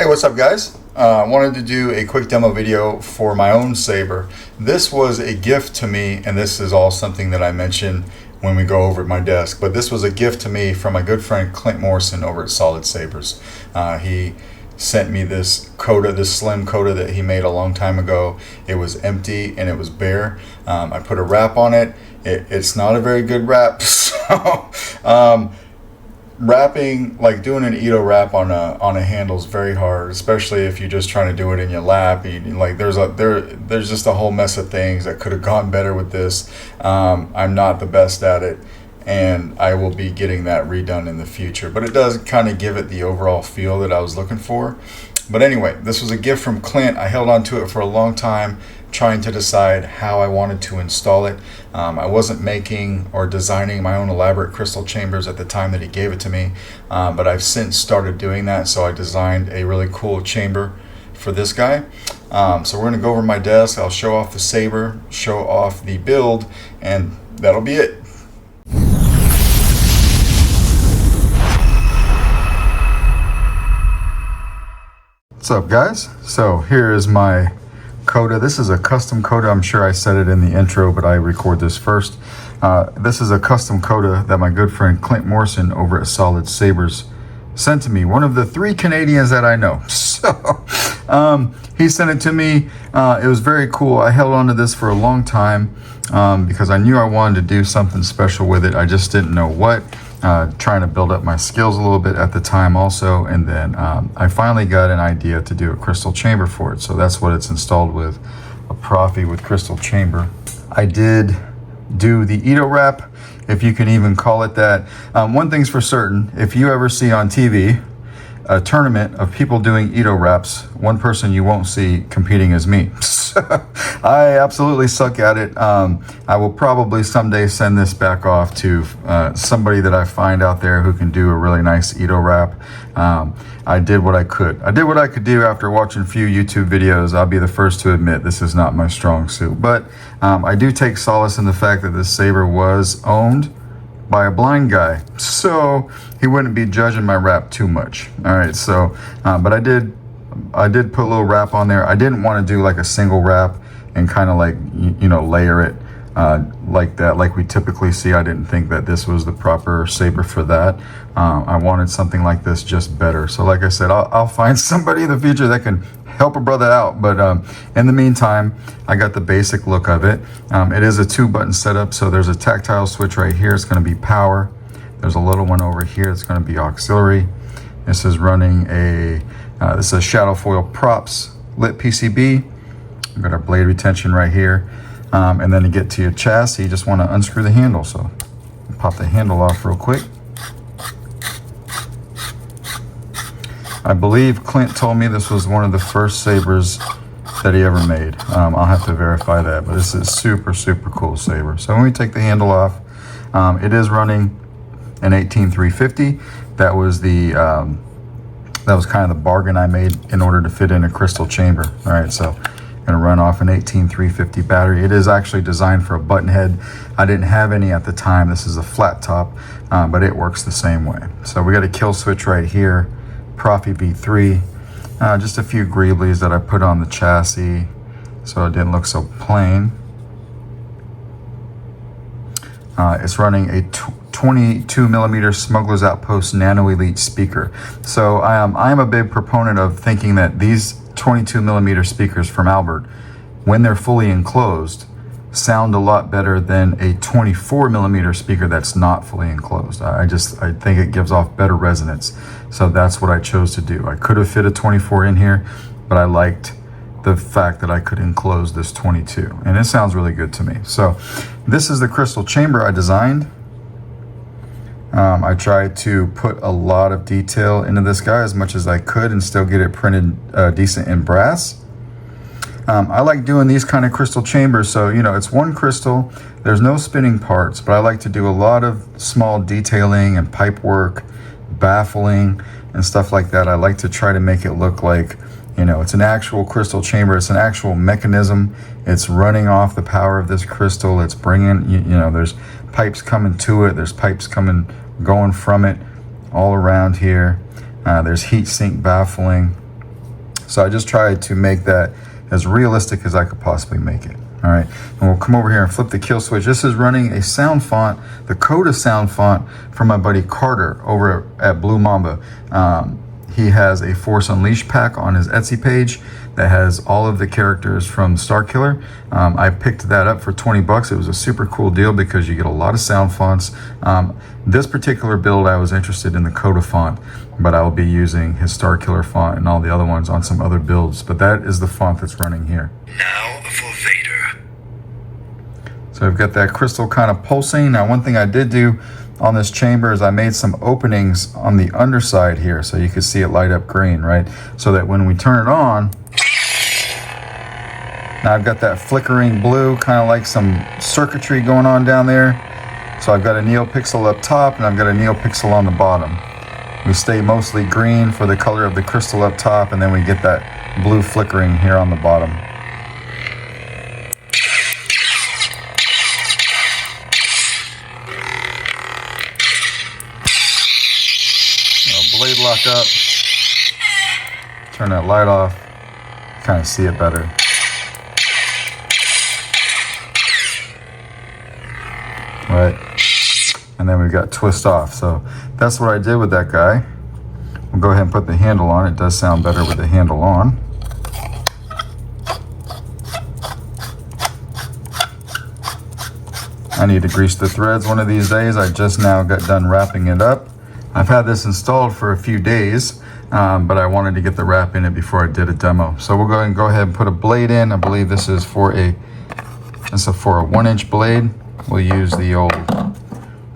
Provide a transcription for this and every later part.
what's up guys? I wanted to do a quick demo video for my own saber. This was a gift to me, and this is all something that I mention when we go over at my desk, but this was a gift to me from my good friend Clint Morrison over at Solid Sabers. He sent me this Kota, this slim Kota that he made a long time ago. It was empty and it was bare. I put a wrap on it. It's not a very good wrap, so wrapping, like doing an Ito wrap on a handle is very hard, especially if you're just trying to do it in your lap. Like there's just a whole mess of things that could have gone better with this. I'm not the best at it, and I will be getting that redone in the future, but it does kind of give it the overall feel that I was looking for. But anyway, this was a gift from Clint. I held on to it for a long time, trying to decide how I wanted to install it. I wasn't making or designing my own elaborate crystal chambers at the time that he gave it to me, but I've since started doing that, so I designed a really cool chamber for this guy. So we're going to go over my desk. I'll show off the saber, show off the build, and that'll be it. What's up guys? So here is my Kota. This is a custom Kota. I'm sure I said it in the intro, but I record this first. This is a custom Kota that my good friend Clint Morrison over at Solid Sabers sent to me. One of the 3 Canadians that I know. So he sent it to me. It was very cool. I held on to this for a long time because I knew I wanted to do something special with it. I just didn't know what. Trying to build up my skills a little bit at the time also, and then I finally got an idea to do a crystal chamber for it, so that's what it's installed with, a Proffie with crystal chamber. I did do the Ito wrap, if you can even call it that. One thing's for certain, if you ever see on TV a tournament of people doing Ito wraps, one person you won't see competing is me. I absolutely suck at it. I will probably someday send this back off to somebody that I find out there who can do a really nice Ito wrap. I did what I could. I did what I could do after watching a few YouTube videos. I'll be the first to admit this is not my strong suit, but I do take solace in the fact that this saber was owned by a blind guy, so he wouldn't be judging my wrap too much. All right, so but I did put a little wrap on there. I didn't want to do like a single wrap and kind of like you know, layer it like that, like we typically see. I didn't think that this was the proper saber for that. I wanted something like this, just better. So like I said, I'll find somebody in the future that can help a brother out, but in the meantime, I got the basic look of it. It is a 2-button setup, so there's a tactile switch right here. It's going to be power. There's a little one over here. It's going to be auxiliary. This is running a this is Shadow Foil Props lit PCB. We've got our blade retention right here, and then to get to your chassis, you just want to unscrew the handle. So pop the handle off real quick. I believe Clint told me this was one of the first sabers that he ever made. I'll have to verify that, but this is super cool saber. So when we take the handle off, it is running an 18350. That was the that was kind of the bargain I made in order to fit in a crystal chamber. All right, so I'm gonna run off an 18350 battery. It is actually designed for a button head. I didn't have any at the time. This is a flat top, but it works the same way. So we got a kill switch right here. Proffie V3, just a few greeblies that I put on the chassis so it didn't look so plain. It's running a 22mm Smuggler's Outpost Nano Elite speaker. So I am a big proponent of thinking that these 22mm speakers from Albert, when they're fully enclosed, sound a lot better than a 24mm speaker that's not fully enclosed. I think it gives off better resonance. So that's what I chose to do. I could have fit a 24 in here, but I liked the fact that I could enclose this 22, and it sounds really good to me. So this is the crystal chamber I designed. I tried to put a lot of detail into this guy as much as I could and still get it printed decent in brass. I like doing these kind of crystal chambers, so you know, it's one crystal, there's no spinning parts, but I like to do a lot of small detailing and pipe work, baffling and stuff like that. I like to try to make it look like, you know, it's an actual crystal chamber. It's an actual mechanism. It's running off the power of this crystal. It's bringing, you know, there's pipes coming to it. There's pipes going from it all around here. There's heat sink baffling. So I just tried to make that as realistic as I could possibly make it. All right, and we'll come over here and flip the kill switch. This is running a sound font, the Kota sound font from my buddy Carter over at Blue Mamba. He has a Force Unleashed pack on his Etsy page that has all of the characters from Starkiller. I picked that up for 20 bucks. It was a super cool deal because you get a lot of sound fonts. This particular build, I was interested in the Kota font, but I will be using his Starkiller font and all the other ones on some other builds. But that is the font that's running here. Now for Vader. So I've got that crystal kind of pulsing. Now, one thing I did do on this chamber is I made some openings on the underside here so you could see it light up green, right? So that when we turn it on, now I've got that flickering blue, kind of like some circuitry going on down there. So I've got a Neopixel up top and I've got a Neopixel on the bottom. We stay mostly green for the color of the crystal up top, and then we get that blue flickering here on the bottom. Blade lock up, turn that light off, kind of see it better. Right, and then we've got twist off. So that's what I did with that guy. We'll go ahead and put the handle on. It does sound better with the handle on. I need to grease the threads one of these days. I just now got done wrapping it up. I've had this installed for a few days, but I wanted to get the wrap in it before I did a demo. So we'll go ahead and put a blade in. I believe this is for a 1-inch blade. We'll use the old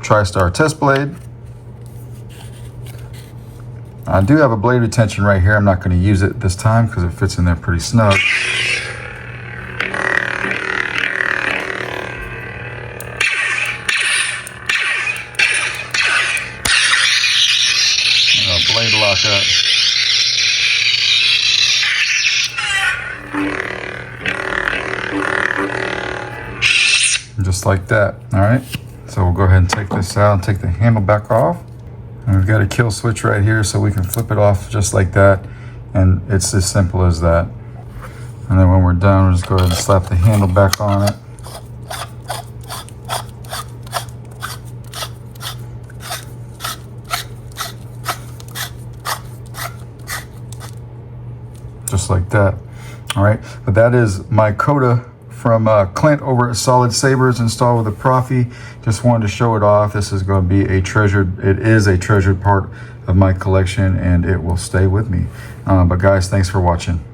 TriStar test blade. I do have a blade retention right here. I'm not going to use it this time because it fits in there pretty snug. Blade lock up. Just like that. All right, so we'll go ahead and take this out and take the handle back off, and we've got a kill switch right here so we can flip it off just like that, and it's as simple as that. And then when we're done, we'll just go ahead and slap the handle back on it. Just like that. All right, but that is my Kota from Clint over at Solid Sabers, installed with a Proffie. Just wanted to show it off. This is going to be it is a treasured part of my collection, and it will stay with me. But guys, thanks for watching.